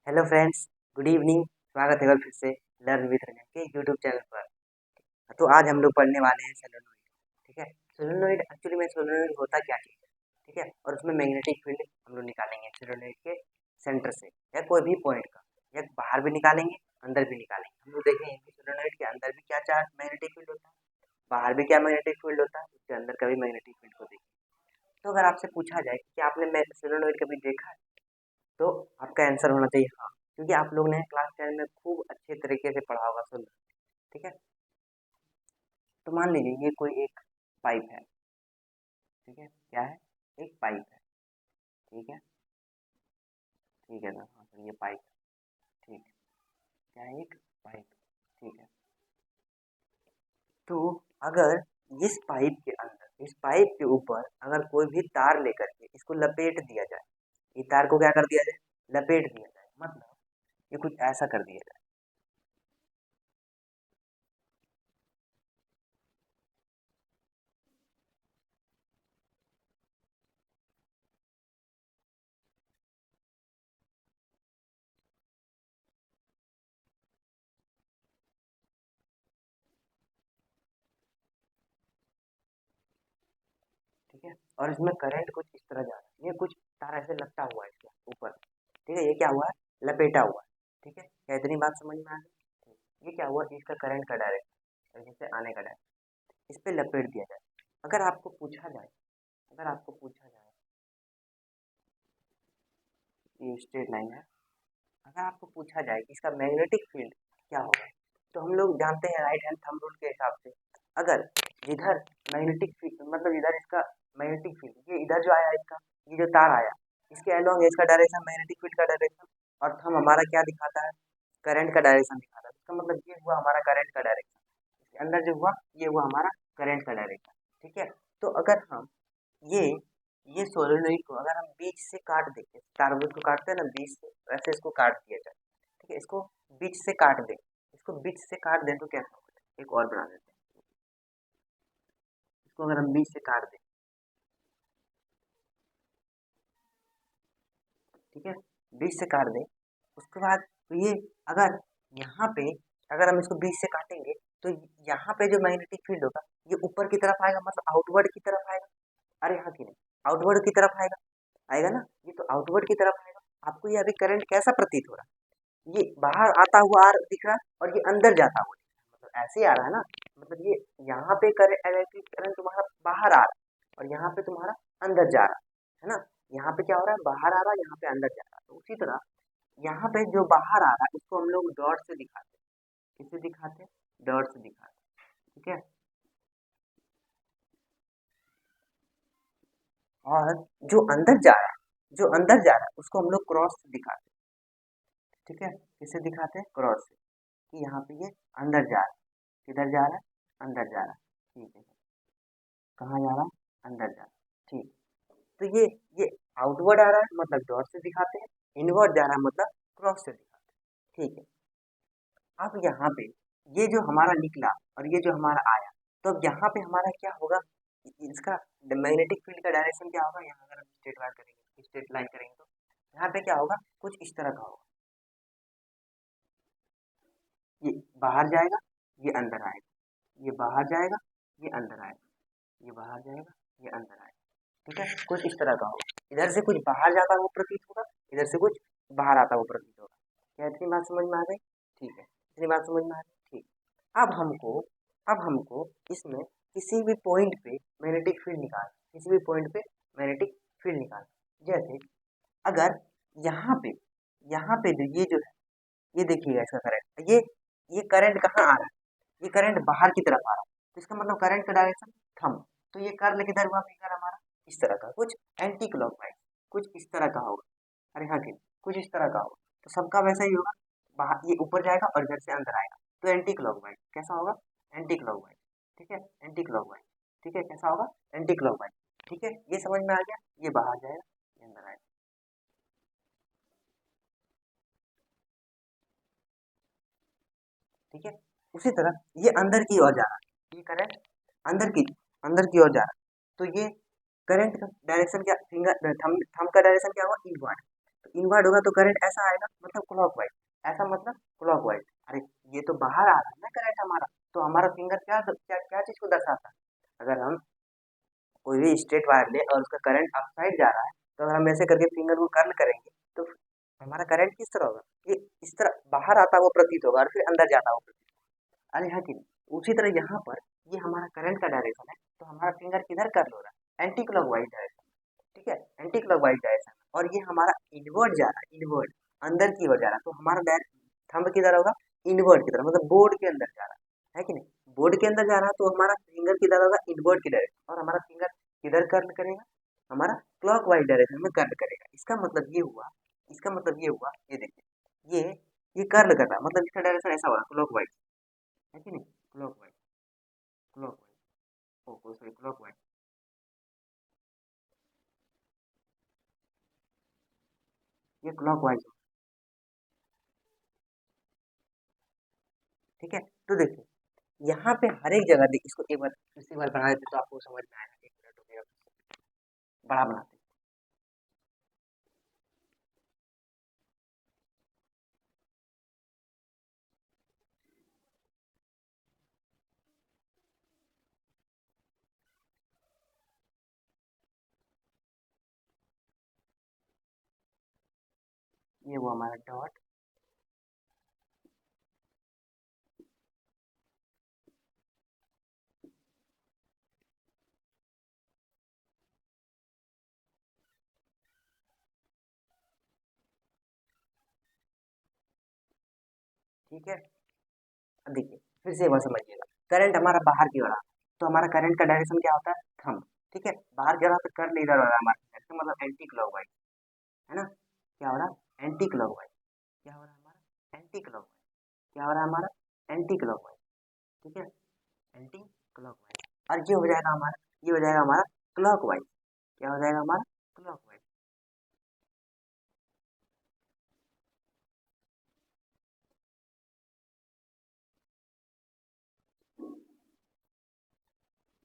Hello friends, good evening. स्वागत है फिर से लर्न विद रंजन के यूट्यूब चैनल पर। तो आज हम लोग पढ़ने वाले हैं सोलेनोइड। ठीक है, सोलेनोइड एक्चुअली में सोलेनोइड होता क्या चीज़ है। ठीक है, और उसमें मैग्नेटिक फील्ड हम लोग निकालेंगे सोलेनोइड के सेंटर से या कोई भी पॉइंट का, या बाहर भी निकालेंगे अंदर भी निकालेंगे। हम लोग देखेंगे कि सोलेनोइड के अंदर भी क्या चार्ज मैग्नेटिक फील्ड होता है, बाहर भी क्या मैग्नेटिक फील्ड होता है, उसके अंदर का भी मैग्नेटिक फील्ड को देखेंगे। तो अगर आपसे पूछा जाए कि आपने सोलेनोइड कभी देखा है, तो आपका आंसर होना चाहिए हाँ, क्योंकि आप लोग ने क्लास 10 में खूब अच्छे तरीके से पढ़ा होगा सुन। ठीक है, तो मान लीजिए ये कोई एक पाइप है। ठीक है, क्या है, एक पाइप है। ठीक है, ठीक है ना, हाँ सर ये पाइप है। ठीक है, क्या है, एक पाइप। ठीक है, तो अगर इस पाइप के ऊपर अगर कोई भी तार लेकर के इसको लपेट दिया जाए, ये तार को क्या कर दिया जाए, लपेट दिया जाए, मतलब ये कुछ ऐसा कर दिया जाए। ठीक है, और इसमें करंट कुछ इस तरह जा रहा है, ये कुछ तार ऐसे लपटा हुआ है इसके ऊपर। ठीक है, ये क्या हुआ है, लपेटा हुआ है। ठीक है, क्या इतनी बात समझ में आ गई। ये क्या हुआ, इसका करंट का डायरेक्शन और जैसे आने का डायरेक्शन इस पे लपेट दिया जाए। अगर आपको पूछा जाए, अगर आपको पूछा जाए, ये स्ट्रेट लाइन है, अगर आपको पूछा जाए कि इसका मैग्नेटिक फील्ड क्या होगा, तो हम लोग जानते हैं राइट हैंड थंब रूल के हिसाब से, अगर इधर मैग्नेटिक फील्ड मतलब इधर इसका मैग्नेटिक फील्ड, ये इधर जो आया इसका, ये जो तार आया, इसके अलोंग इसका डायरेक्शन मैग्नेटिक फील्ड का डायरेक्शन, और थंब हमारा क्या दिखाता है, करंट का डायरेक्शन दिखाता है। इसका मतलब ये हुआ हमारा करंट का डायरेक्शन, इसके अंदर जो हुआ ये हुआ हमारा करंट का डायरेक्शन। ठीक है, तो अगर हम ये ये सोलेनोइड को अगर हम बीच से काट देंगे, तारबूज को काटते हैं ना बीच से, वैसे इसको काट दिया जाए। ठीक है, इसको बीच से काट दें, इसको बीच से काट दें तो कैसा होगा, एक और बना देते हैं। इसको अगर हम बीच से काट दें, ठीक है, बीच से काट दें, उसके बाद तो ये अगर यहाँ पे अगर हम इसको बीच से काटेंगे, तो यहाँ पे जो मैग्नेटिक फील्ड होगा ये ऊपर की तरफ आएगा, मतलब आउटवर्ड की तरफ आएगा। अरे हाँ कि नहीं, आउटवर्ड की तरफ आएगा, आएगा ना, ये तो आउटवर्ड की तरफ आएगा। आपको ये अभी करंट कैसा प्रतीत हो रहा है, ये बाहर आता हुआ आ दिख रहा है और ये अंदर जाता हुआ दिख रहा है, मतलब ऐसे ही आ रहा है ना। मतलब ये यहाँ पे करंट, इलेक्ट्रिक करंट तुम्हारा बाहर आ रहा है और यहाँ पे तुम्हारा अंदर जा रहा है ना। यहाँ पे क्या हो रहा है, बाहर आ रहा है, यहाँ पे अंदर जा रहा है। तो उसी तरह यहाँ पे जो बाहर आ रहा है उसको हम लोग डॉट से दिखाते हैं। किससे दिखाते हैं, डॉट से दिखाते हैं। ठीक है, और जो अंदर जा रहा है, जो अंदर जा रहा है उसको हम लोग क्रॉस से दिखाते हैं। ठीक है, किससे दिखाते हैं, क्रॉस से, कि यहाँ पे ये अंदर जा रहा है। किधर जा रहा है, अंदर जा रहा है। ठीक है, कहाँ जा रहा है, अंदर जा रहा है। ठीक, तो ये आउटवर्ड आ रहा है मतलब डॉट से दिखाते हैं, इनवर्ड जा रहा है मतलब क्रॉस से दिखाते हैं। ठीक है, अब यहाँ पे ये जो हमारा निकला और ये जो हमारा आया, तो अब यहाँ पे हमारा क्या होगा, इसका मैग्नेटिक फील्ड का डायरेक्शन क्या होगा, यहाँ अगर हम स्ट्रेट लाइन करेंगे तो यहाँ पे क्या होगा, कुछ इस तरह का होगा। ये बाहर जाएगा, ये अंदर आएगा, ये बाहर जाएगा, ये अंदर आएगा, ये बाहर जाएगा, ये अंदर आएगा। ठीक है, कुछ इस तरह का होगा, इधर से कुछ बाहर जाता हुआ प्रतीत होगा, इधर से कुछ बाहर आता हुआ प्रतीत होगा। क्या इतनी बात समझ में आ गई, ठीक है, इतनी बात समझ में आ गई। ठीक, अब हमको अब हमको इसमें किसी भी पॉइंट पे मैग्नेटिक फील्ड निकाल, किसी भी पॉइंट पे मैग्नेटिक फील्ड निकाल। जैसे अगर यहाँ पे जो है, ये देखिएगा इसका करंट, ये करंट कहाँ आ रहा है, ये करंट बाहर की तरफ आ रहा है, तो इसका मतलब करंट का डायरेक्शन थंब। तो ये कर्ल किधर हुआ, फिगर हमारा इस तरह का, कुछ एंटी क्लॉकवाइज, कुछ इस तरह का होगा। अरे हाँ कि नहीं? कुछ इस तरह का होगा, तो सबका वैसा ही होगा, बाहर ये ऊपर जाएगा और इधर से अंदर आएगा, तो एंटी क्लॉकवाइज कैसा होगा, एंटी क्लॉकवाइज। ठीक है, एंटी क्लॉकवाइज। ठीक है, कैसा होगा, एंटी क्लॉकवाइज। ठीक है, ये समझ में आ गया, ये बाहर जाएगा, ये अंदर आएगा। ठीक है, उसी तरह ये अंदर की ओर जा रहा है, ये करंट अंदर की ओर जा रहा है, तो ये करंट का डायरेक्शन क्या, फिंगर थंब का डायरेक्शन क्या हुआ, इनवर्ड। तो इनवर्ट होगा तो करंट ऐसा आएगा, मतलब क्लॉकवाइज। ऐसा मतलब क्लॉकवाइज। अरे ये तो बाहर आ रहा है ना करंट हमारा, तो हमारा फिंगर क्या क्या क्या चीज को दर्शाता है? अगर हम कोई भी स्ट्रेट वायर ले और उसका करंट अप साइड जा रहा है, तो अगर हम ऐसे करके फिंगर को कर्ल करेंगे तो हमारा करंट किस तरह होगा? ये इस तरह बाहर आता हुआ प्रतीत होगा और फिर अंदर जाता हुआ प्रतीत होगा। अरे हाँ कि नहीं? उसी तरह यहाँ पर ये हमारा करंट का डायरेक्शन है, तो हमारा फिंगर किधर कर्ल हो रहा है? Anti clockwise direction. ठीक है, एंटी क्लॉकवाइज डायरेक्शन। और ये हमारा इनवर्ट जा रहा है, इनवर्ट अंदर की ओर जा रहा है, तो हमारा थंब किधर होगा? इनवर्ट की तरफ, मतलब बोर्ड के अंदर जा रहा है कि नहीं? बोर्ड के अंदर जा रहा है, तो हमारा फिंगर किधर होगा? इनवर्ट की डायरेक्शन। और हमारा फिंगर किधर कर्ल करेगा? हमारा क्लॉकवाइज डायरेक्शन में कर्ल करेगा। इसका मतलब ये हुआ, इसका मतलब ये हुआ, ये देखिए, ये कर्ल कर रहा है, मतलब इसका डायरेक्शन ऐसा होगा, क्लॉकवाइज, है कि नहीं? क्लॉकवाइज, क्लॉकवाइज, ओ सॉरी, क्लॉकवाइज। ये क्लॉकवाइज, ठीक है। तो देखिए यहाँ पे हर एक जगह देखिए, इसको एक बार फिर से एक बार बना देते तो आपको समझ में आएगा। एक मिनट रुकिएगा, बड़ा बनाते हैं। ये वो हमारा डॉट, ठीक है। अब देखिए फिर से एक बार समझिएगा, करंट हमारा बाहर की ओर आ रहा है, तो हमारा करंट का डायरेक्शन क्या होता है? थंब। ठीक है, बाहर की ओर तो करंट इधर हो रहा है हमारा, इसका मतलब एंटी क्लॉकवाइज, है ना? क्या हो रहा है? Anti clockwise. क्या हो रहा है हमारा? Anti clockwise. क्या हो रहा है हमारा? Anti clockwise. ठीक है, एंटी क्लॉकवाइज। और ये हो जाएगा हमारा, ये हो जाएगा हमारा क्लॉकवाइज। क्या हो जाएगा हमारा? क्लॉकवाइज।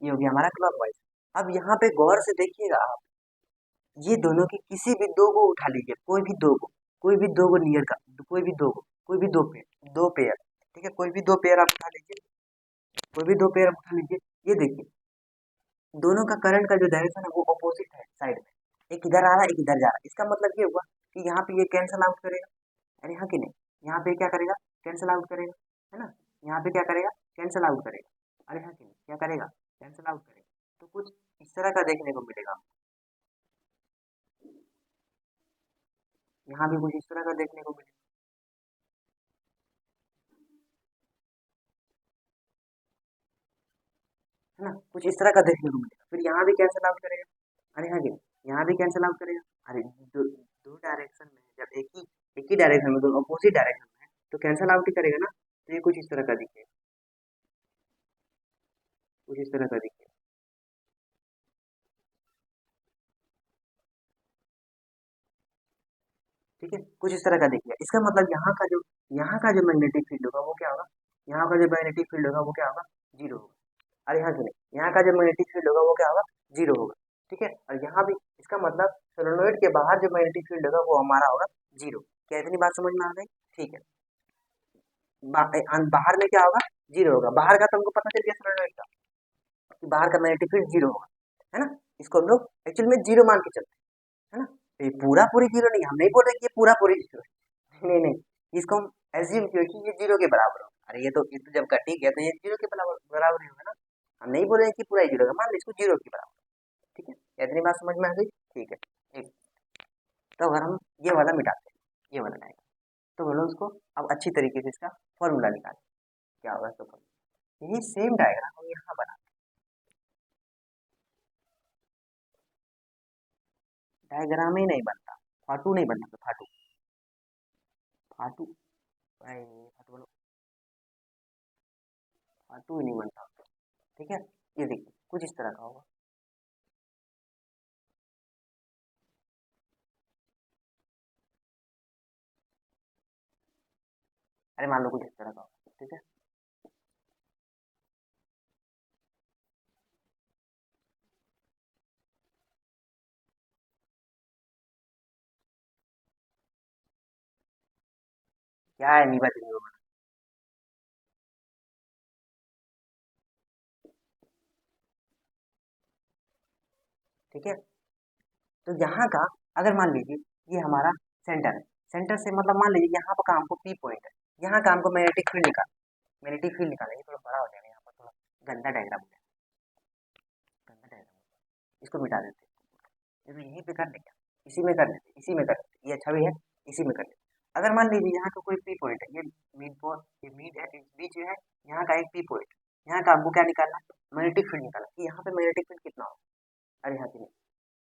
ये हो गया हमारा क्लॉकवाइज। अब यहाँ पे गौर से देखिएगा आप, ये दोनों की किसी भी दो को उठा लीजिए, कोई भी दो को, कोई भी दो को नियर का, कोई भी दो को, कोई भी दो पेयर, ठीक है, कोई भी दो पेयर आप उठा लीजिए, कोई भी दो पेयर आप उठा लीजिए। ये देखिए दोनों का करंट का जो डायरेक्शन है वो अपोजिट है साइड में, एक इधर आ रहा है, एक इधर जा रहा है। इसका मतलब ये हुआ कि यहाँ पे ये कैंसल आउट करेगा, अरे हाँ कि नहीं? यहाँ पे क्या करेगा? कैंसल आउट करेगा, है ना? यहाँ पे क्या करेगा? कैंसल आउट करेगा, अरे हाँ कि नहीं? क्या करेगा? कैंसल आउट करेगा। तो कुछ इस तरह का देखने को मिलेगा, यहाँ भी कुछ इस तरह का देखने को मिलेगा, है ना? कुछ इस तरह का देखने को मिलेगा। फिर यहाँ भी कैंसल आउट करेगा, अरे हाँ कि नहीं? यहाँ भी कैंसल आउट करेगा। अरे दो डायरेक्शन में जब एक ही डायरेक्शन में, दोनों अपोजिट डायरेक्शन में है, तो कैंसल आउट ही करेगा ना। तो ये कुछ इस तरह का दिखेगा, कुछ इस तरह का दिखेगा, ठीक है, कुछ इस तरह का दिखेगा। इसका मतलब यहाँ का जो मैग्नेटिक फील्ड होगा वो क्या होगा? यहाँ का जो मैग्नेटिक फील्ड होगा वो क्या होगा? जीरो होगा। अरे हाँ कि नहीं? यहाँ का जो मैग्नेटिक फील्ड होगा वो क्या होगा? जीरो होगा। ठीक है, और यहाँ भी इसका मतलब सोलेनोइड के बाहर जो मैग्नेटिक फील्ड होगा वो हमारा होगा जीरो। क्या इतनी बात समझ में आ गई? ठीक है, बाहर में क्या होगा? जीरो होगा। बाहर का तो हमको पता चल गया सोलेनोइड का, कि बाहर का मैग्नेटिक फील्ड जीरो होगा, है ना? इसको हम लोग एक्चुअल में जीरो मान के चलते हैं, है ना? तो ये पूरा पूरी जीरो नहीं, हम नहीं बोल रहे कि ये पूरा पूरी जीरो है, नहीं नहीं, इसको हम एज्यूम किया कि ये जीरो के बराबर हो। अरे ये तो जब कटी गया तो ये जीरो के बराबर बराबर ही होगा ना। हम नहीं बोल रहे हैं कि पूरा ही जीरो का, मान लो इसको जीरो के बराबर। ठीक है, इतनी बात समझ में आ गई? ठीक है, एक। तो अगर हम ये वाला मिटाते हैं, ये वाला डायग्राम, तो बोलो उसको अब अच्छी तरीके से इसका फॉर्मूला निकालें। क्या होगा इसका फॉर्मूला? यही सेम डायग्राम हम यहाँ बना, डायग्राम ही नहीं बनता, फाटू नहीं बनता, तो फाटू, फाटू, फाटू बोलो, फाटू ही नहीं बनता। ठीक है, ये देखिए कुछ इस तरह का होगा। अरे मान लो कुछ इस तरह का होगा, ठीक है। क्या है अमीबा थ्री ओ? ठीक है, तो यहाँ का अगर मान लीजिए ये हमारा सेंटर है, सेंटर से मतलब मान लीजिए यहाँ पर काम को पी पॉइंट है, यहाँ काम को मैग्नेटिक फील्ड निकाल, मैग्नेटिक फील्ड निकालेंगे, थोड़ा बड़ा हो जाएगा यहाँ पर, थोड़ा गंदा डायग्राम हो जाएगा, गंदा डायग्राम, इसको मिटा देते हैं, तो यहीं पे कर लेंगे, इसी में कर लेते, इसी में कर लेते, ये अच्छा भी है, इसी में कर लेते। अगर मान लीजिए यहाँ का कोई पी पॉइंट है, ये मिड पॉइंट, ये मिड है, इस बीच में है, यहाँ का एक पी पॉइंट, यहाँ का आपको क्या निकालना, मैग्नेटिक फील्ड निकालना कि यहाँ पे मैग्नेटिक फील्ड कितना हो। अरे हाँ कि नहीं,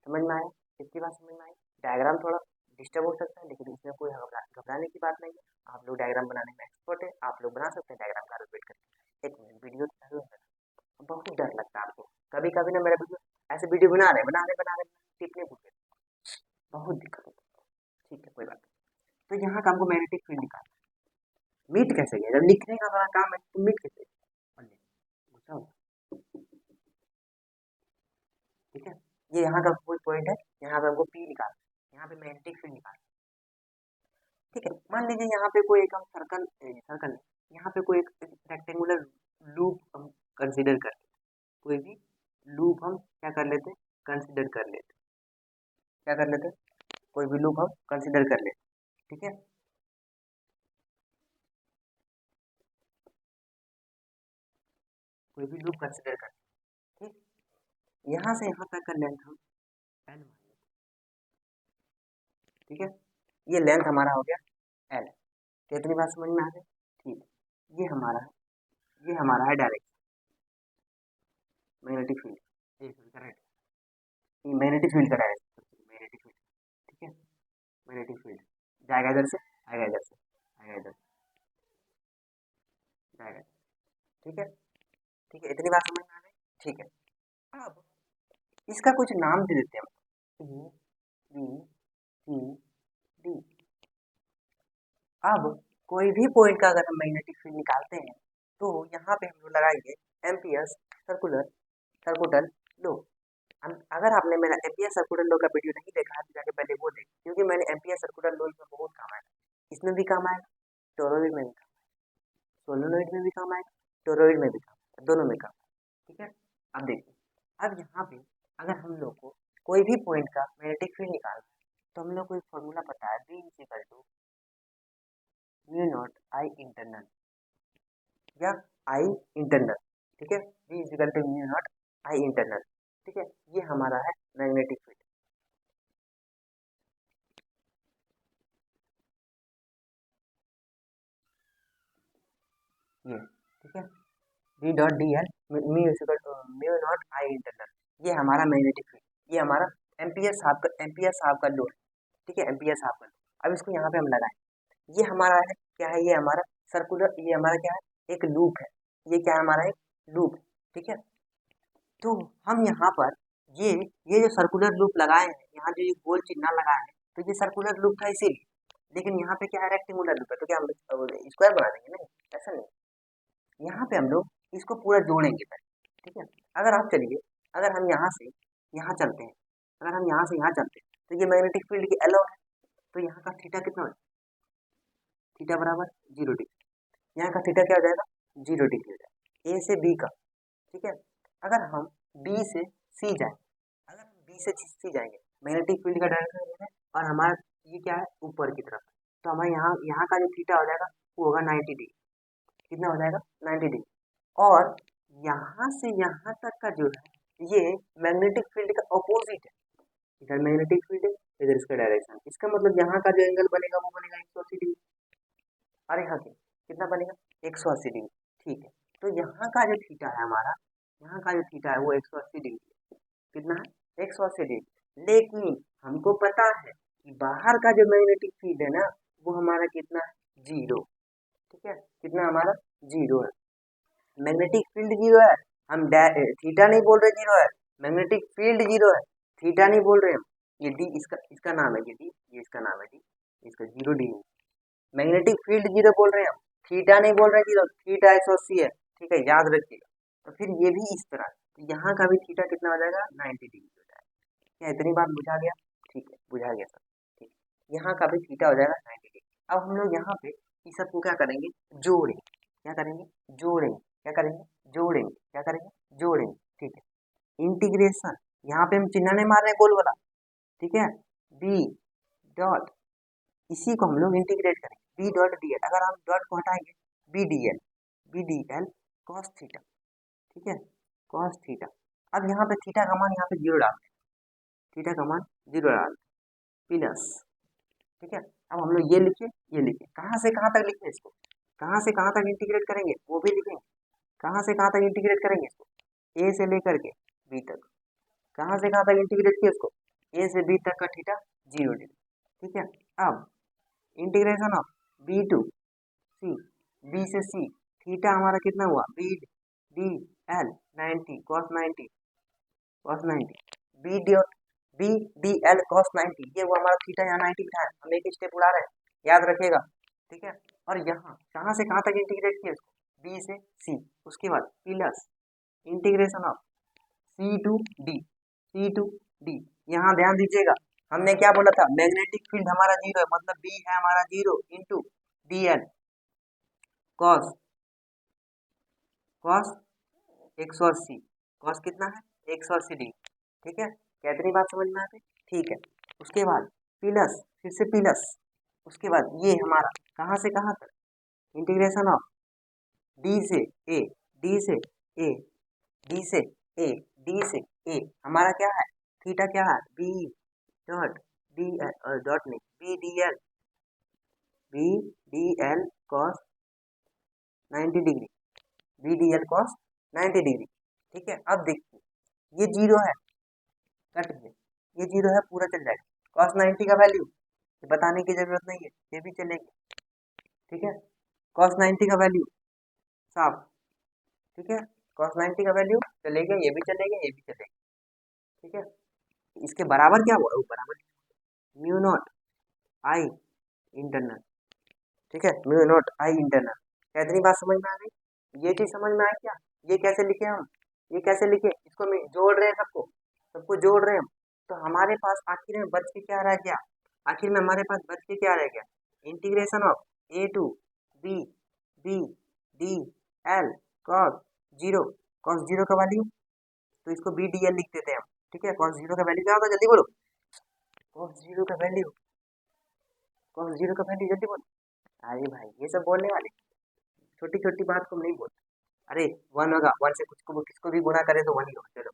समझ में आया, कितनी बात समझ में आई। डायग्राम थोड़ा डिस्टर्ब हो सकता है, लेकिन इसमें कोई घबराने की बात नहीं है, आप लोग डायग्राम बनाने में एक्सपर्ट है, आप लोग बना सकते हैं डायग्राम का रिपीट करके। एक मिनट वीडियो चालू है, बहुत डर लगता है आपको, कभी कभी ना मेरा वीडियो ऐसे वीडियो बना रहे टिपने पूछे, बहुत दिक्कत होती है। ठीक है, कोई बात नहीं। तो यहाँ का हमको मैग्नेटिक फील्ड निकालना है, मीट कैसे गया, जब लिखने का बड़ा काम है तो मीट कैसे गया, ठीक है। ये यहाँ का कोई पॉइंट है, यहाँ पे हमको पी निकालना है, यहाँ पे मैग्नेटिक फील्ड निकालना है। ठीक है, मान लीजिए यहाँ पे कोई एक हम सर्कल यहाँ पे कोई एक रेक्टेंगुलर लूप हम कंसीडर कर लेते, कोई भी लूप हम क्या कर लेते, कंसीडर कर लेते, क्या कर लेते, कोई भी लूप हम कंसीडर कर लेते। ठीक है, कोई भी लूप कंसीडर कर, ठीक, यहाँ से यहाँ तक का लेंथ हम एल मान लेते। ठीक है, ये लेंथ हमारा हो गया एल, कितनी बात समझ में आ गई। ठीक, ये हमारा है डायरेक्शन मैग्नेटिक फील्ड, करेक्ट, ये मैग्नेटिक फील्ड का डायरेक्शन, मैग्नेटिक फील्ड, ठीक है, मैग्नेटिक फील्ड जाएगा इधर से, आएगा इधर से, आएगा इधर, जाएगा, ठीक है, ठीक है, इतनी बात समझ में आ गई। ठीक है, अब इसका कुछ नाम दे देते हैं, ए बी सी डी। अब कोई भी पॉइंट का अगर हम मैग्नेटिक फील्ड निकालते हैं तो यहाँ पे हम लोग लगाएंगे एम्पियर्स सर्कुलर सर्कुटल लो। अगर आपने मेरा एम्पियर सर्कुलर लो का वीडियो नहीं देखा है तो जाके पहले वो देख, क्योंकि मैंने एम्पियर सर्कुलर लो इसमें बहुत काम आया, इसमें भी काम आएगा, टोरॉइड में भी काम, सोलेनोइड में भी काम आएगा, टोरॉइड में भी काम, दोनों में काम। ठीक है, अब देखिए, अब यहाँ पे अगर हम लोग को कोई भी पॉइंट का मैग्नेटिक फील्ड निकालना है तो हम लोग को एक फॉर्मूला पता है, B equal to mu naught I internal या आई इंटरनल। ठीक है, B equal to mu naught I internal. ठीक है, ये हमारा है मैग्नेटिक फील्ड, ये, ठीक है, B dot D L mu naught I internal, ये हमारा मैग्नेटिक फील्ड, ये हमारा एम्पियर साहब का लो है। ठीक है, एम्पियर साहब का लो, अब इसको यहाँ पे हम लगाएं, ये हमारा है क्या है, ये हमारा सर्कुलर, ये हमारा क्या है, एक लूप है, ये क्या है हमारा एक लूप। ठीक है, तो हम यहाँ पर ये जो सर्कुलर लूप लगाए हैं, यहाँ जो ये गोल चिन्ह लगाए हैं, तो ये सर्कुलर लूप था इसीलिए, लेकिन यहाँ पे क्या है, रेक्टेंगुलर लूप है, तो क्या हम स्क्वायर बना देंगे, नहीं ऐसा नहीं, यहाँ पे हम लोग इसको पूरा जोड़ेंगे पहले। ठीक है, अगर आप चलिए, अगर हम यहाँ से यहाँ चलते हैं, अगर हम यहाँ से यहाँ चलते हैं तो ये मैग्नेटिक फील्ड की एलो है, तो यहाँ का थीटा कितना हो, थीटा बराबर 0 डिग्री, यहाँ का थीटा क्या हो जाएगा, 0 डिग्री हो जाएगा, ए से बी का। ठीक है, अगर हम बी से सी जाए, अगर हम बी से सी जाएंगे, मैग्नेटिक फील्ड का डायरेक्शन है और हमारा ये क्या है ऊपर की तरफ, तो हमारे यहाँ यहाँ का जो थीटा हो जाएगा वो होगा 90 डिग्री, कितना हो जाएगा 90 डिग्री, और यहाँ से यहाँ तक का जो है ये मैग्नेटिक फील्ड का अपोजिट है, इधर मैग्नेटिक फील्ड है, इधर इसका डायरेक्शन, इसका मतलब यहाँ का जो एंगल बनेगा वो बनेगा 180 डिग्री, अरे हाँ कितना बनेगा 180 डिग्री। ठीक है, तो यहाँ का जो थीटा है हमारा, यहाँ का जो थीटा है वो 180 डिग्री, कितना है 180 डिग्री, लेकिन हमको पता है कि बाहर का जो मैग्नेटिक फील्ड है ना वो हमारा कितना है, 0। ठीक है, कितना हमारा 0 है, मैग्नेटिक फील्ड 0 है, हम थीटा नहीं बोल रहे 0 है, मैग्नेटिक फील्ड 0 है, थीटा नहीं बोल रहे हम, ये डी इसका इसका नाम है, ये डी, ये इसका नाम है डी, इसका 0 डिग्री, मैग्नेटिक फील्ड 0 बोल रहे हैं हम, थीटा नहीं बोल रहे 0, थीटा 180 है। ठीक है, याद रखिएगा, तो फिर ये भी इस तरह, तो यहाँ का भी थीटा कितना हो जाएगा 90 डिग्री हो जाएगा, क्या इतनी बात बुझा गया, ठीक है बुझा गया सर, ठीक, यहाँ का भी थीटा हो जाएगा 90 डिग्री। अब हम लोग यहाँ पे इस सबको क्या करेंगे, जोड़ेंगे। क्या करेंगे, जोड़ेंगे। क्या करेंगे, जोड़ेंगे। क्या करेंगे, जोड़ेंगे। ठीक है, इंटीग्रेशन, यहाँ पे हम चिन्ह नहीं मार रहे हैं गोल वाला, ठीक है, बी डॉट, इसी को हम लोग इंटीग्रेट करेंगे, बी डॉट डी एल। अगर हम डॉट को हटाएंगे, B D L, B D L cos theta, ठीक है, कॉस थीटा। अब यहाँ पे थीटा का मान यहाँ पे 0 डालते हैं, थीटा का मान 0 डालते हैं, प्लस, ठीक है। अब हम लोग ये लिखे, ये लिखे, कहाँ से कहाँ तक लिखे इसको, कहाँ से कहाँ तक इंटीग्रेट करेंगे वो भी लिखेंगे, कहाँ से कहाँ तक इंटीग्रेट करेंगे इसको, ए से लेकर के बी तक, कहाँ से कहाँ तक इंटीग्रेट किया इसको, ए से बी तक का थीटा 0 डिग्री, ठीक है। अब integration of B to C, B से सी, थीटा हमारा कितना हुआ, B D L 90 cos 90, cos 90, B D B D L cos 90, ये वो हमारा थीटा यहाँ 90 बिठाया, हम एक स्टेप उड़ा रहे हैं, याद रखिएगा, ठीक है। और यहाँ कहाँ से कहाँ तक इंटीग्रेट किया इसको, बी से सी, उसके बाद plus integration of C to D, C to D. यहाँ ध्यान दीजिएगा, हमने क्या बोला था, मैग्नेटिक फील्ड हमारा 0 है, मतलब बी है हमारा 0 into D L cos, cos 180, cos कितना है 180 डिग्री, ठीक है। कितनी बात समझ में आ गई, ठीक है। उसके बाद प्लस, फिर से प्लस, उसके बाद ये हमारा कहाँ से कहाँ तक, इंटीग्रेशन ऑफ डी से ए, डी से ए, डी से ए, डी से ए, हमारा क्या है, थीटा क्या है, B dot D L, dot नहीं, B D L, B D L cos 90 degree, B D L cos 90 degree, ठीक है। अब देखिए ये 0 है, कट गया, ये 0 है, पूरा चल जाएगा, कॉस 90 का वैल्यू बताने की जरूरत नहीं है, ये भी चलेगी, ठीक है। कॉस 90 का वैल्यू साफ, ठीक है, कॉस 90 का वैल्यू चलेगा, ये भी चलेगा, ये भी चलेगा, ठीक है। इसके बराबर क्या हुआ, बराबर म्यू नॉट आई इंटरनल, ठीक है, म्यू नॉट आई इंटरनल। कितनी बात समझ में आ गई, ये चीज समझ में आई क्या, ये कैसे लिखे हम, ये कैसे लिखे, इसको मैं जोड़ रहे हैं, सबको सबको जोड़ रहे हैं हम, तो हमारे पास आखिर में बच के क्या रह गया, आखिर में हमारे पास बच के क्या रह गया, integration of A to B B D L cos 0, cos 0 का वैल्यू, तो इसको बी डी एल लिख देते हैं हम, ठीक है। कॉस 0 का वैल्यू क्या होगा, जल्दी बोलो, कॉस 0 का वैल्यू, कॉस 0 का वैल्यू जल्दी बोलो। अरे भाई ये सब बोलने वाले, छोटी छोटी बात को नहीं बोलते, अरे 1 होगा, 1 से कुछ को किसको भी गुणा करे तो 1 ही होगा, चलो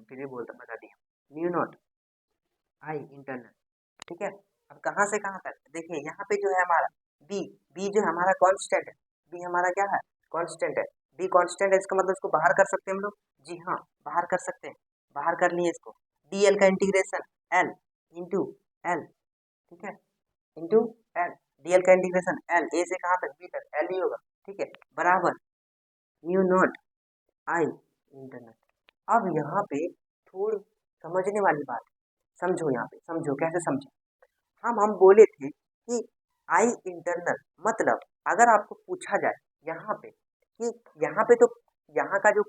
फिर भी बोलता बता दिया, म्यू नॉट आई इंटरनल, ठीक है। अब कहाँ से कहाँ तक देखिए, यहाँ पे जो है हमारा बी, बी जो है हमारा कांस्टेंट है, बी हमारा क्या है, कांस्टेंट है, बी कांस्टेंट है, इसका मतलब इसको बाहर कर सकते हैं हम लोग, जी हाँ बाहर कर सकते हैं, बाहर कर लिए इसको, डी एल का इंटीग्रेशन एल इंटू एल, ठीक है, इंटू एल, डी एल का इंटीग्रेशन एल, ए से कहाँ तक बी तक, एल ही होगा, ठीक है, बराबर म्यू नॉट आई इंटरनल। अब यहाँ पे थोड़ी समझने वाली बात, समझो यहाँ पे, समझो कैसे समझो, हम बोले थे कि आई इंटरनल मतलब अगर आपको पूछा जाए यहाँ पे कि यहाँ पे तो यहाँ का जो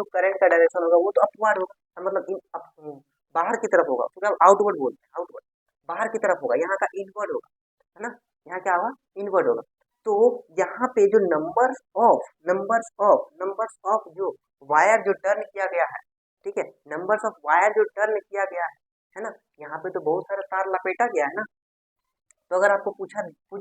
करंट का डायरेक्शन होगा वो तो अपवर्ड होगा, मतलब बाहर की तरफ होगा, तो आउटवर्ड बोलते हैं, आउटवर्ड बाहर की तरफ होगा, यहाँ का इनवर्ड होगा, है ना, यहाँ क्या होगा, इनवर्ड होगा। तो यहाँ पे जो नंबर्स ऑफ जो वायर जो टर्न किया गया है, ठीक है, नंबर्स ऑफ वायर जो टर्न किया गया है ना, यहाँ पे तो बहुत सारा तार लपेटा गया है ना, तो अगर आपको पूछ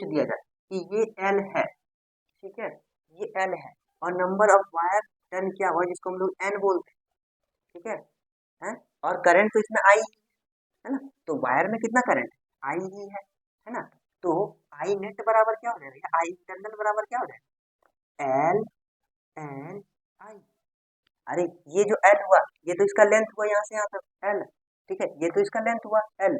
दिया जाए कि ये एल है, ठीक है, ये एल है, और नंबर ऑफ वायर टर्न किया हुआ जिसको हम लोग एन बोलते हैं, ठीक है, और करंट तो इसमें आई है ना, तो वायर में कितना करंट आई ही है ना, तो आई नेट बराबर क्या हो जाएगा, आई इंटरनल बराबर क्या हो जाएगा, एल एन आई। अरे ये जो एल हुआ ये तो इसका लेंथ हुआ यहाँ से यहाँ तक एल, ठीक है, ये तो इसका लेंथ हुआ एल,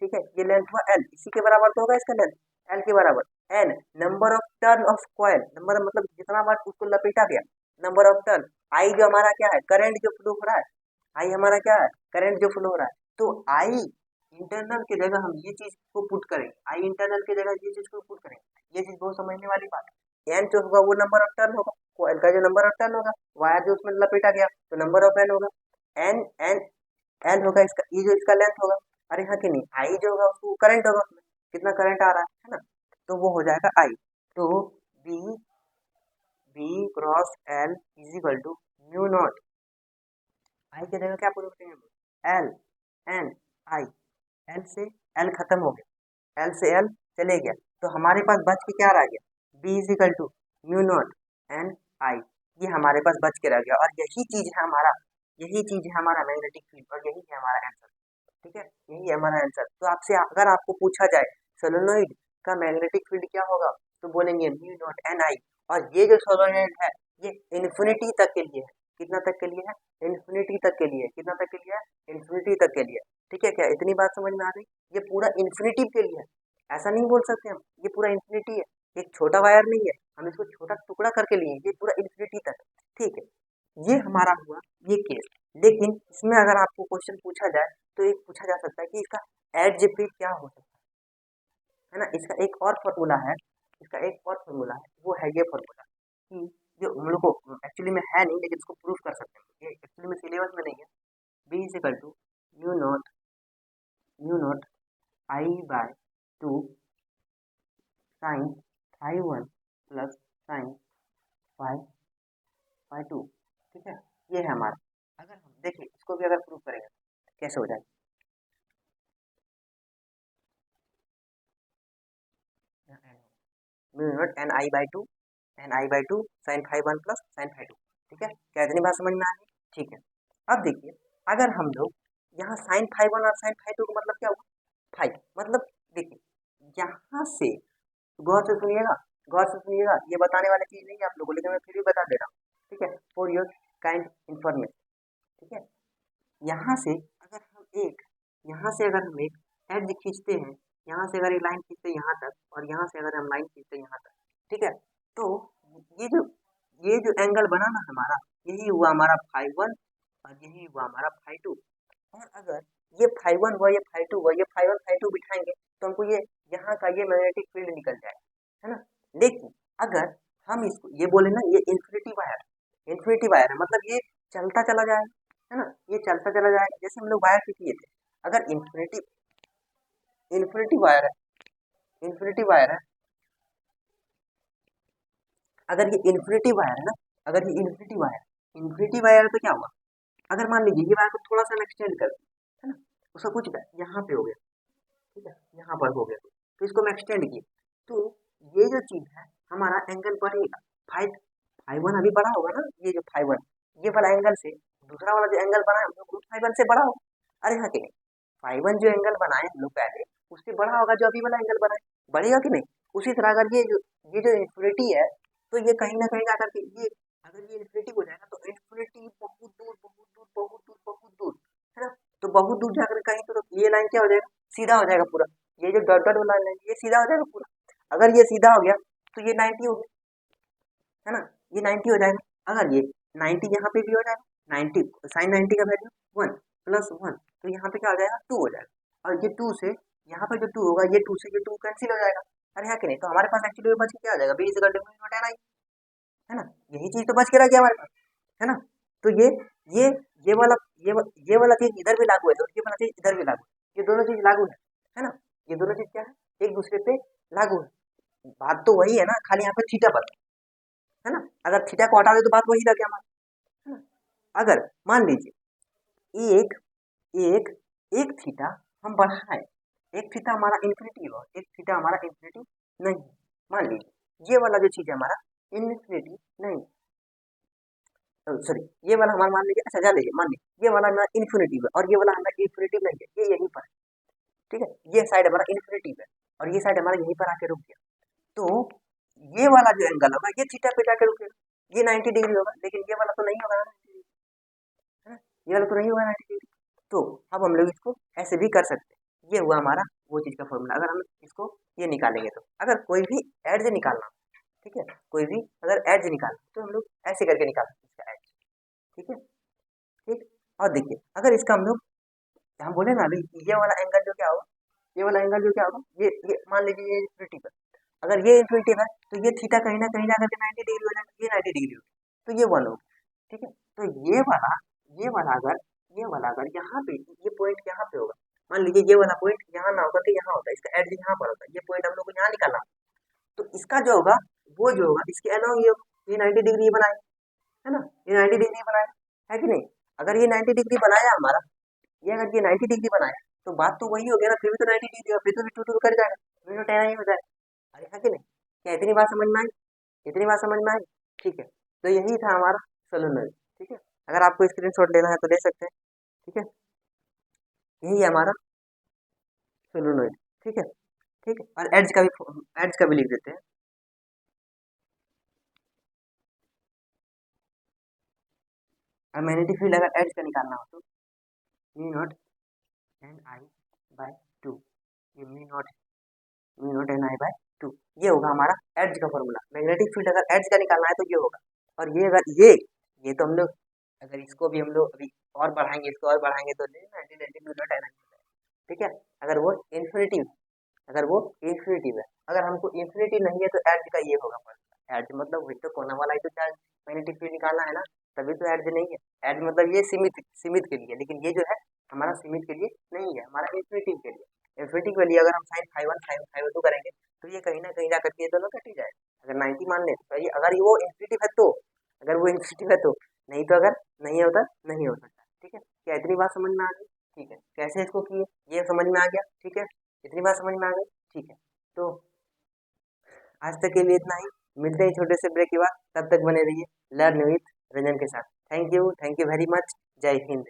ठीक है, ये लेंथ हुआ एल, इसी के बराबर तो होगा इसका लेंथ, एल के बराबर N, number of turn of coil, number मतलब जितना बार उसको लपेटा गया, नंबर ऑफ टर्न, आई जो हमारा क्या है, करंट जो फ्लो हो रहा है, आई हमारा क्या है, करंट जो फ्लो हो रहा है, तो आई इंटरनल की जगह हम ये चीज को पुट करेंगे, आई इंटरनल की जगह ये चीज को पुट करेंगे, ये चीज बहुत समझने वाली बात है। एन जो होगा वो नंबर ऑफ टर्न होगा, कॉइल का जो नंबर ऑफ टर्न होगा, वायर जो उसमें लपेटा गया तो नंबर ऑफ एन होगा, एन एन एल होगा इसका, ये जो इसका लेंथ होगा, अरे हाँ कि नहीं, आई जो होगा उसको करंट होगा, उसमें कितना करंट आ रहा है ना, तो वो हो जाएगा आई। तो B B cross L is equal to mu naught, I की जगह क्या प्रूव करेंगे, एल एन आई, एल से एल खत्म हो गया, एल से एल चले गया, तो हमारे पास बच के क्या रह गया, B is equal to mu naught N I, ये हमारे पास बच के रह गया। और यही चीज है हमारा, यही चीज है हमारा मैग्नेटिक फील्ड, और यही है हमारा आंसर। ठीक है, यही है हमारा आंसर। तो आपसे अगर आपको पूछा जाए सोलेनोइड का मैग्नेटिक फील्ड क्या होगा, तो बोलेंगे म्यू नॉट एन आई। और ये जो सोलेनोइड है ये इन्फिनिटी तक के लिए है, कितना तक के लिए है, इन्फिनिटी तक के लिए, कितना तक के लिए है, इन्फिनिटी तक के लिए। ठीक है, क्या इतनी बात समझ में आ गई, ये पूरा इन्फिनिटी के लिए है, ऐसा नहीं बोल सकते हम, ये पूरा इन्फिनिटी है, एक छोटा वायर नहीं है, हम इसको छोटा टुकड़ा करके लिए, ये पूरा इन्फिनिटी तक है। ठीक है, ये हमारा हुआ ये केस। लेकिन इसमें अगर आपको क्वेश्चन पूछा जाए तो एक पूछा जा सकता है कि इसका एज पे क्या हो सकता है ना, इसका एक और फॉर्मूला है, इसका एक और फॉर्मूला है, वो है ये फॉर्मूला कि जो हम लोग को एक्चुअली में है नहीं, लेकिन इसको प्रूफ कर सकते हैं, ये एक्चुअली में सिलेबस में नहीं है। B is equal to mu naught I by 2 sine phi 1 plus sine phi phi 2। ठीक है, ये है हमारा। अगर हम देखिए इसको भी अगर प्रूफ करेंगे तो कैसे हो जाएगा, mu naught N I by 2, N I by 2 sine phi 1 plus sine phi 2। ठीक है, क्या इतनी बात समझ में आ गई। ठीक है, अब देखिए अगर हम लोग यहाँ साइन फाई 1 और साइन फाई 2 का मतलब क्या हुआ, फाई मतलब देखिए यहाँ से, गौर से सुनिएगा, गौर से सुनिएगा, ये बताने वाली चीज नहीं है आप लोगों को, लेकिन मैं फिर भी बता दे रहा हूँ। ठीक है, फॉर योर काइंड इंफॉर्मेशन। ठीक है, यहाँ से अगर हम एक, यहाँ से अगर हम एक एज खींचते हैं, यहाँ से अगर ये लाइन खींचते हैं यहाँ तक, और यहाँ से अगर हम लाइन खींचते हैं यहाँ तक, ठीक है, तो ये जो ये जो एंगल बना ना हमारा, यही हुआ हमारा फाई 1 और यही हुआ हमारा फाई 2। और अगर ये फाई 1 हुआ, ये फाई 2 हुआ, ये फाई 1 फाई 2 बिठाएंगे तो हमको ये यहाँ का ये मैग्नेटिक फील्ड निकल जाएगा, है ना। लेकिन अगर हम इसको ये बोले ना, ये इन्फिनिटी वायर, इन्फिनिटी वायर है, मतलब ये चलता चला जाएगा, है ना, ये चलता चला जाएगा। जैसे हम लोग वायर खींच लिए थे, अगर इन्फिनिटी इन्फिनिटी वायर है, इन्फिनिटी वायर है, अगर ये इन्फिनिटी वायर है ना, अगर ये इन्फिनिटी वायर है तो क्या हुआ, अगर मान लीजिए ये वायर को थोड़ा सा एक्सटेंड कर दिया, है ना, उसका कुछ यहाँ पे हो गया, ठीक है, यहाँ पर हो गया, तो इसको मैं एक्सटेंड किया, तो ये जो चीज है हमारा एंगल बढ़ेगा, फाइव फाइव वन अभी बढ़ा होगा ना, ये जो फाइव वन, ये वाला एंगल से दूसरा वाला जो एंगल बना है हम लोग फाइव वन से बड़ा होगा। अरे हाँ कि नहीं, फाइव वन जो एंगल बनाए हम लोग पहले, उससे बड़ा होगा जो अभी वाला एंगल बना है, बढ़ेगा कि नहीं। उसी तरह अगर ये जो इन्फिनिटी है, तो ये कहीं ना कहीं जाकर के ये, अगर ये इन्फिनिटी हो जाएगा तो इन्फिनिटी बहुत दूर बहुत दूर बहुत दूर बहुत दूर, है ना, तो बहुत दूर जाकर कहीं तो ये लाइन क्या हो जाएगा, सीधा हो जाएगा पूरा, ये जो डॉट डॉट वाला लाइन ये सीधा हो जाएगा पूरा। अगर ये सीधा हो गया तो ये 90 हो गया, है ना, ये 90 हो जाएगा। अगर ये 90 यहाँ पे भी हो जाएगा, 90 साइन 90 का वैल्यू 1 प्लस 1, तो यहाँ पे क्या हो जाएगा 2 हो जाएगा, और ये 2 से यहाँ पे जो 2 होगा, ये 2 से ये 2 कैंसिल हो जाएगा। अरे है कि नहीं, तो हमारे पास एक्चुअली बच के क्या आ जाएगा, B is equal to mu naught N I, है ना, यही चीज तो बच के रह गया हमारे पास, है ना। तो ये ये वाला ये वाला चीज इधर भी लागू है, और ये वाला चीज इधर भी लागू है, ये दोनों चीज लागू है ना, ये दोनों चीज क्या है, एक दूसरे पे लागू है। बात तो वही है ना, खाली यहाँ पे थीटा बदल, है ना, अगर थीटा को हटा दे तो बात वही रह गया हमारा, है ना। अगर मान लीजिए एक एक एक थीटा हम बढ़ाएं, एक थीटा हमारा इन्फिनिटी हो, एक थीटा हमारा इन्फिनिटी नहीं, मान लीजिए ये वाला जो चीज है हमारा इन्फिनिटी नहीं, सॉरी ये वाला हमारा मान लीजिए, अच्छा जा लीजिए मान लीजिए ये वाला हमारा इन्फिनिटी है और ये वाला हमारा इन्फिनिटी नहीं है, ये यहीं पर है, ठीक है, ये साइड हमारा इन्फिनिटी है और ये साइड हमारा यहीं पर आके रुक गया, तो ये वाला जो एंगल होगा ये थीटा पे जाके रुकेगा, ये 90 डिग्री होगा, लेकिन ये वाला तो नहीं होगा 90 डिग्री, है ना, ये वाला तो नहीं होगा 90 डिग्री। तो अब हम लोग इसको ऐसे भी कर सकते हैं, ये हुआ हमारा वो चीज का फॉर्मूला। अगर हम इसको ये निकालेंगे तो अगर कोई भी एड्ज निकालना, ठीक है, कोई भी अगर एड्ज निकालना तो हम लोग ऐसे करके निकाल सकते हैं इसका एड्ज, ठीक है, ठीक। और देखिए अगर इसका हम लोग, हम बोले ना अभी ये वाला एंगल जो क्या होगा, ये वाला एंगल जो क्या होगा, ये मान लीजिए ये इन्फिनिटी पर, अगर ये इन्फिनिटी है तो ये थीटा कहीं ना कहीं जाकर के 90 डिग्री हो जाएगा, ये 90 डिग्री हो, तो ये 1 होगा, ठीक है। तो ये वाला अगर यहाँ पे ये पॉइंट यहाँ पे होगा, मान लीजिए ये वाला पॉइंट यहाँ ना होगा तो यहाँ होता है, इसका एड्ज यहाँ पर होता है, ये पॉइंट हम लोग को यहाँ निकालना, तो इसका जो होगा वो जो होगा इसके अलोंग ये 90 डिग्री बनाए, है ना, ये 90 डिग्री बनाए, है कि नहीं। अगर ये 90 डिग्री बनाया हमारा, ये अगर ये 90 डिग्री बनाया तो बात तो वही हो गया ना, फिर भी तो 90 डिग्री, फिर तो भी टू टू कर जाएगा, फिर तो टेन ही हो जाएगा। अरे है कि नहीं, क्या इतनी बात समझ में आई, इतनी बात समझ में आई। ठीक है, तो यही था हमारा सोलेनोइड। ठीक है, अगर आपको स्क्रीनशॉट लेना है तो ले सकते हैं। ठीक है, यही है हमारा सोलेनोइड। ठीक है, ठीक है, और एड्ज का भी लिख देते हैं। और मैग्नेटिक फील्ड अगर एड्ज का निकालना हो तो mu naught N I by two, ये mu naught N I by two, ये होगा हमारा एड्ज का फॉर्मूला। मैग्नेटिक फील्ड अगर एड्ज का निकालना है तो ये होगा। और ये अगर ये तो हम लोग अगर इसको भी हम लोग अभी और बढ़ाएंगे, इसको और बढ़ाएंगे तो म्यू नॉट एन आई। ठीक है, अगर वो इन्फिनिटी, अगर वो इन्फिनिटी है, अगर हमको इन्फिनिटी नहीं है तो एड्ज का ये होगा फॉर्मूला। एड्ज मतलब वही तो कोना वाला ही तो चार्ज मैग्नेटिक फील्ड निकालना है ना, तभी तो एड्ज नहीं है। एड्ज मतलब ये सीमित सीमित के लिए, लेकिन ये जो है हमारा सीमित के लिए नहीं है, हमारा इन्फिनिटी के लिए। इन्फिनिटी के लिए अगर हम sine phi one phi two करेंगे तो ये कहीं ना कहीं जा करके ये दोनों कट ही जाए। अगर 90 मान ले तो ये, अगर वो इन्फिनिटी है तो, अगर वो इन्फिनिटी है तो, नहीं तो अगर नहीं होता नहीं हो सकता। ठीक है, क्या इतनी बात समझ में आ गई। ठीक है, कैसे इसको किए ये समझ में आ गया। ठीक है, इतनी बात समझ में आ गई। ठीक है, तो आज तक के लिए इतना ही, मिलते हैं छोटे से ब्रेक के बाद, तब तक बने रहिए लर्न विथ रंजन के साथ। थैंक यू वेरी मच, जय हिंद।